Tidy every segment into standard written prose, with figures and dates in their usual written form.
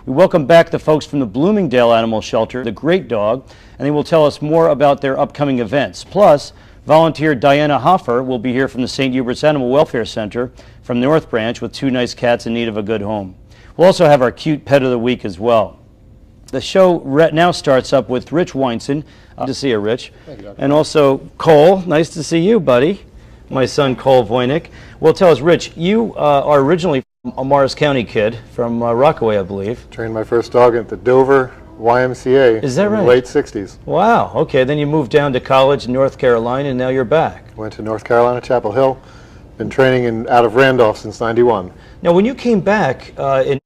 We welcome back the folks from the Bloomingdale Animal Shelter, The Great Dog, and they will tell us more about their upcoming events. Plus, volunteer Diana Hoffer will be here from the St. Hubert's Animal Welfare Center from North Branch with 2 nice cats in need of a good home. We'll also have our cute pet of the week as well. The show now starts up with Rich Weinson. Good to see you, Rich. Thank you, Doctor. And also Cole. Nice to see you, buddy. My son, Cole Voynick. Well, tell us, Rich, you are originally a Morris County kid from Rockaway, I believe. Trained my first dog at the Dover YMCA. Is that right? In the late 60s. Wow. Okay, then you moved down to college in North Carolina, and now you're back. Went to North Carolina, Chapel Hill. Been training out of Randolph since '91. Now, when you came back in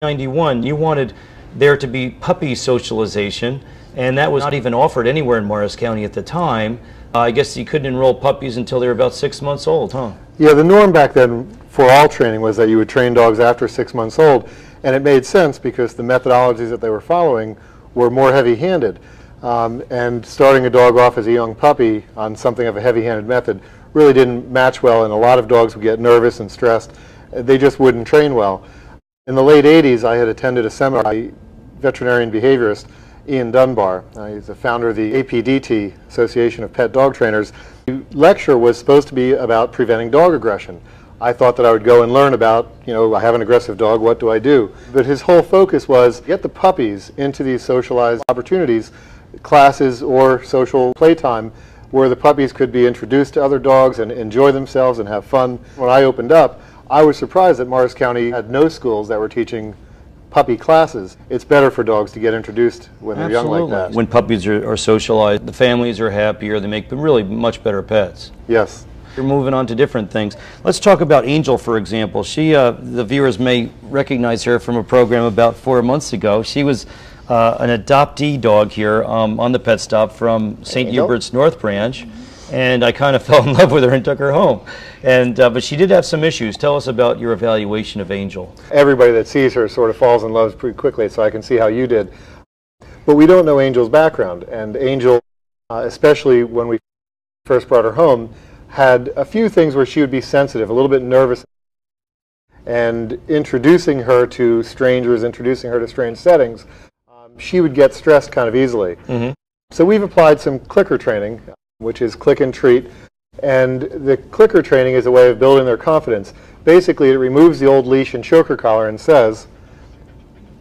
'91, you wanted there to be puppy socialization, and that was not even offered anywhere in Morris County at the time. I guess you couldn't enroll puppies until they were about 6 months old, huh? Yeah, the norm back then for all training was that you would train dogs after 6 months old, and it made sense because the methodologies that they were following were more heavy-handed. And starting a dog off as a young puppy on something of a heavy-handed method really didn't match well, and a lot of dogs would get nervous and stressed. They just wouldn't train well. In the late 80s, I had attended a seminar by veterinarian behaviorist Ian Dunbar. He's the founder of the APDT, Association of Pet Dog Trainers. The lecture was supposed to be about preventing dog aggression. I thought that I would go and learn about, I have an aggressive dog, what do I do? But his whole focus was get the puppies into these socialized opportunities, classes or social playtime, where the puppies could be introduced to other dogs and enjoy themselves and have fun. When I opened up, I was surprised that Morris County had no schools that were teaching puppy classes. It's better for dogs to get introduced when they're young like that. When puppies are socialized, the families are happier, they make really much better pets. Yes. We're moving on to different things. Let's talk about Angel, for example. She, the viewers may recognize her from a program about 4 months ago. She was an adoptee dog here on the Pet Stop from St. Hubert's North Branch, and I kind of fell in love with her and took her home. And but she did have some issues. Tell us about your evaluation of Angel. Everybody that sees her sort of falls in love pretty quickly, so I can see how you did. But we don't know Angel's background, and Angel, especially when we first brought her home, had a few things where she would be sensitive, a little bit nervous, and introducing her to strangers, introducing her to strange settings, she would get stressed kind of easily. So we've applied some clicker training, which is click and treat, and the clicker training is a way of building their confidence. Basically, it removes the old leash and choker collar and says,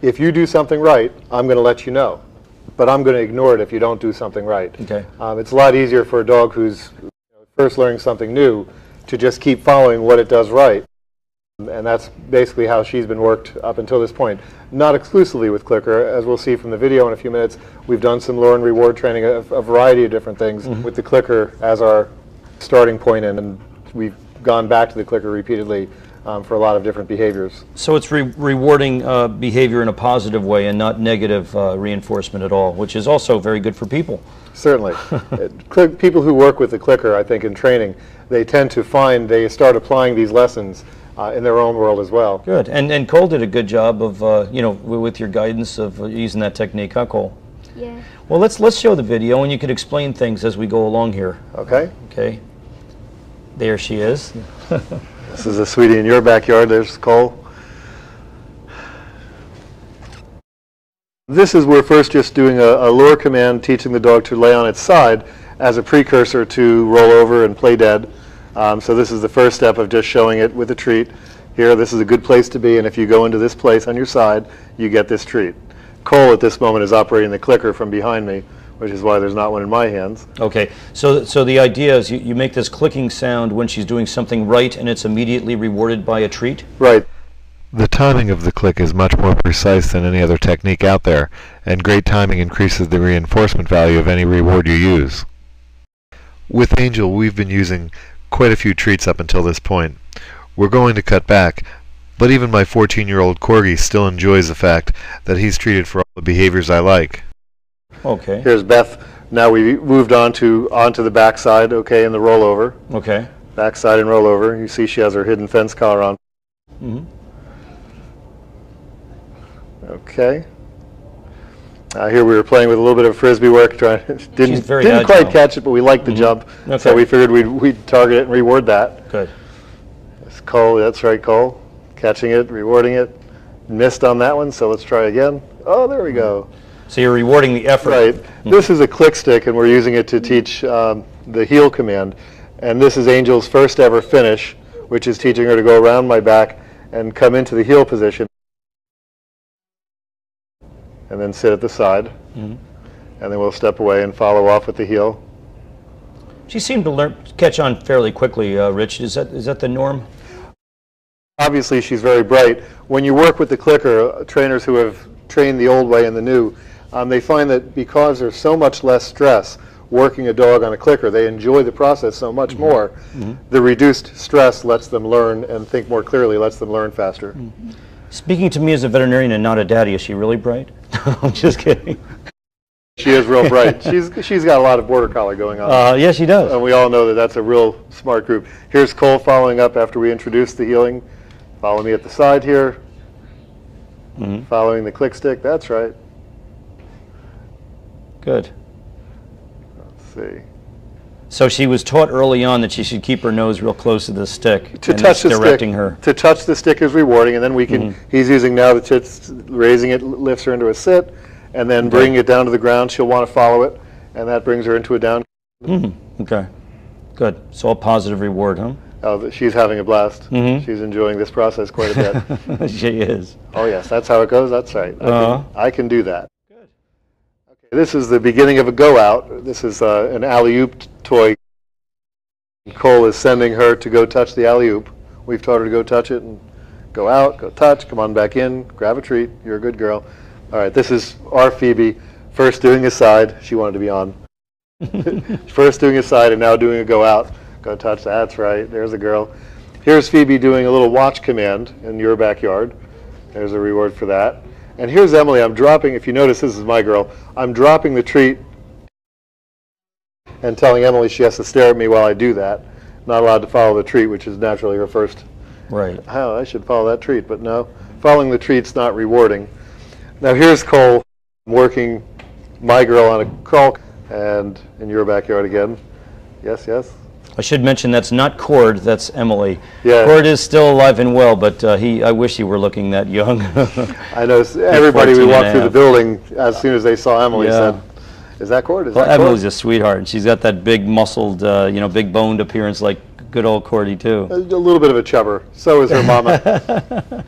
if you do something right, I'm going to let you know, but I'm going to ignore it if you don't do something right. Okay. It's a lot easier for a dog who's first learning something new to just keep following what it does right. And that's basically how she's been worked up until this point. Not exclusively with clicker, as we'll see from the video in a few minutes. We've done some lure and reward training, a variety of different things with the clicker as our starting point, and we've gone back to the clicker repeatedly for a lot of different behaviors. So it's rewarding behavior in a positive way and not negative reinforcement at all, which is also very good for people. Certainly. People who work with the clicker, I think, in training, they tend to find they start applying these lessons in their own world as well. Good. And Cole did a good job of, with your guidance of using that technique, huh, Cole? Yeah. Well, let's show the video, and you can explain things as we go along here. Okay. Okay. There she is. This is a sweetie in your backyard. There's Cole. This is we're first just doing a lure command, teaching the dog to lay on its side as a precursor to roll over and play dead. So this is the first step of just showing it with a treat. Here, this is a good place to be, and if you go into this place on your side, you get this treat. Cole at this moment is operating the clicker from behind me, which is why there's not one in my hands. Okay, so the idea is you make this clicking sound when she's doing something right, and it's immediately rewarded by a treat? Right. The timing of the click is much more precise than any other technique out there, and great timing increases the reinforcement value of any reward you use. With Angel, we've been using quite a few treats up until this point. We're going to cut back, but even my 14-year-old Corgi still enjoys the fact that he's treated for all the behaviors I like. Okay. Here's Beth. Now we moved onto the backside, okay, in the rollover. Okay. Backside and rollover. You see she has her hidden fence collar on. Okay. Here we were playing with a little bit of frisbee work. Didn't quite catch it, but we liked the jump, so we figured we'd target it and reward that. Good. It's Cole. That's right, Cole. Catching it, rewarding it. missed on that one, so let's try again. Oh, there we go. So you're rewarding the effort. Right. This is a click stick, and we're using it to teach the heel command. And this is Angel's first ever finish, which is teaching her to go around my back and come into the heel position. And then sit at the side. And then we'll step away and follow off with the heel. She seemed to catch on fairly quickly, Rich. Is that the norm? Obviously, she's very bright. When you work with the clicker, trainers who have trained the old way and the new, they find that because there's so much less stress working a dog on a clicker, they enjoy the process so much more. The reduced stress lets them learn and think more clearly, lets them learn faster. Speaking to me as a veterinarian and not a daddy, is she really bright? I'm just kidding. She is real bright. She's got a lot of border collie going on. Yes, she does. And we all know that that's a real smart group. Here's Cole following up after we introduced the healing. Follow me at the side here. Following the click stick. That's right. Good. Let's see. So she was taught early on that she should keep her nose real close to the stick. To and touch the directing stick. her. To touch the stick is rewarding, and then we can. He's using now the tits, raising it, lifts her into a sit, and then bringing it down to the ground. She'll want to follow it, and that brings her into a down. Okay. Good. So a positive reward, huh? Oh, she's having a blast. She's enjoying this process quite a bit. She is. Oh yes, that's how it goes. That's right. I can do that. Good. Okay, this is the beginning of a go out. This is an alley-oop toy. Cole is sending her to go touch the alley-oop. We've taught her to go touch it and go out, go touch, come on back in, grab a treat. You're a good girl. All right, this is our Phoebe first doing a side. She wanted to be on. First doing a side and now doing a go out. Go touch, that's right, there's a girl. Here's Phoebe doing a little watch command in your backyard. There's a reward for that. And here's Emily, I'm dropping, if you notice this is my girl, I'm dropping the treat and telling Emily she has to stare at me while I do that. Not allowed to follow the treat, which is naturally her first. Right. Oh, I should follow that treat, but no. Following the treat's not rewarding. Now here's Cole working my girl on a crawl, and in your backyard again. Yes, yes. I should mention that's not Cord, that's Emily. Yeah. Cord is still alive and well, but I wish he were looking that young. I know everybody we walked through the building as soon as they saw Emily said, "Is that Cord? Is that Cord?" Emily's a sweetheart, and she's got that big muscled, big boned appearance like good old Cordy too. A little bit of a chubber. So is her mama.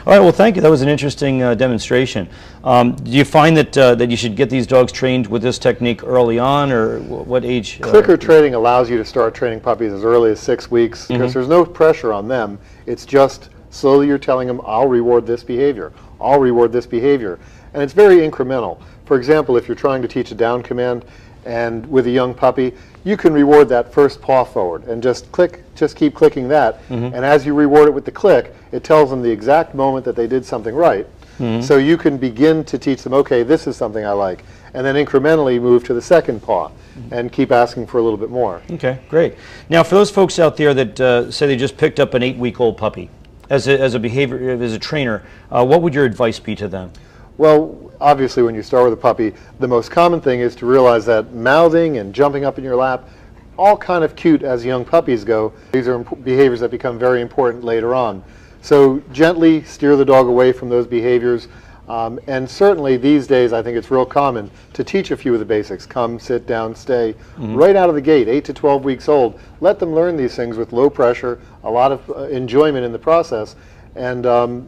All right, well, thank you. That was an interesting demonstration. Do you find that you should get these dogs trained with this technique early on, or what age? Clicker training allows you to start training puppies as early as 6 weeks because there's no pressure on them. It's just slowly you're telling them, I'll reward this behavior. I'll reward this behavior. And it's very incremental. For example, if you're trying to teach a down command and with a young puppy, you can reward that first paw forward and just keep clicking that. And as you reward it with the click, it tells them the exact moment that they did something right. So you can begin to teach them, okay, this is something I like, and then incrementally move to the second paw and keep asking for a little bit more. Okay, great. Now, for those folks out there that say they just picked up an 8-week-old puppy, as a trainer, what would your advice be to them? Well, obviously when you start with a puppy, the most common thing is to realize that mouthing and jumping up in your lap, all kind of cute as young puppies go, these are behaviors that become very important later on. So gently steer the dog away from those behaviors. And certainly these days I think it's real common to teach a few of the basics. Come, sit down, stay. Right out of the gate, 8 to 12 weeks old. Let them learn these things with low pressure, a lot of enjoyment in the process. And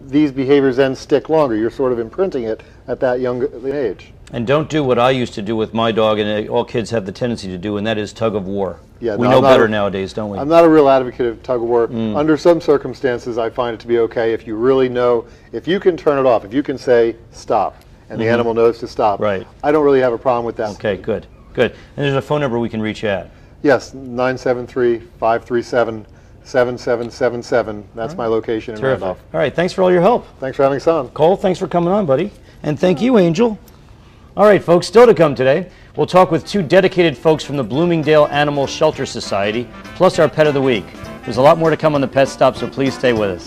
these behaviors then stick longer. You're sort of imprinting it at that young age. And don't do what I used to do with my dog, and all kids have the tendency to do, and that is tug of war. Yeah, we know better nowadays, don't we? I'm not a real advocate of tug of war. Under some circumstances, I find it to be okay if you really know, if you can turn it off, if you can say stop, and the animal knows to stop. Right. I don't really have a problem with that. Okay, good, good. And there's a phone number we can reach you at. Yes, 973-537-7777. That's my location in Randolph. All right, thanks for all your help. Thanks for having us on. Cole, thanks for coming on, buddy. And thank you, Angel. All right, folks, still to come today, we'll talk with 2 dedicated folks from the Bloomingdale Animal Shelter Society, plus our Pet of the Week. There's a lot more to come on the Pet Stop, so please stay with us.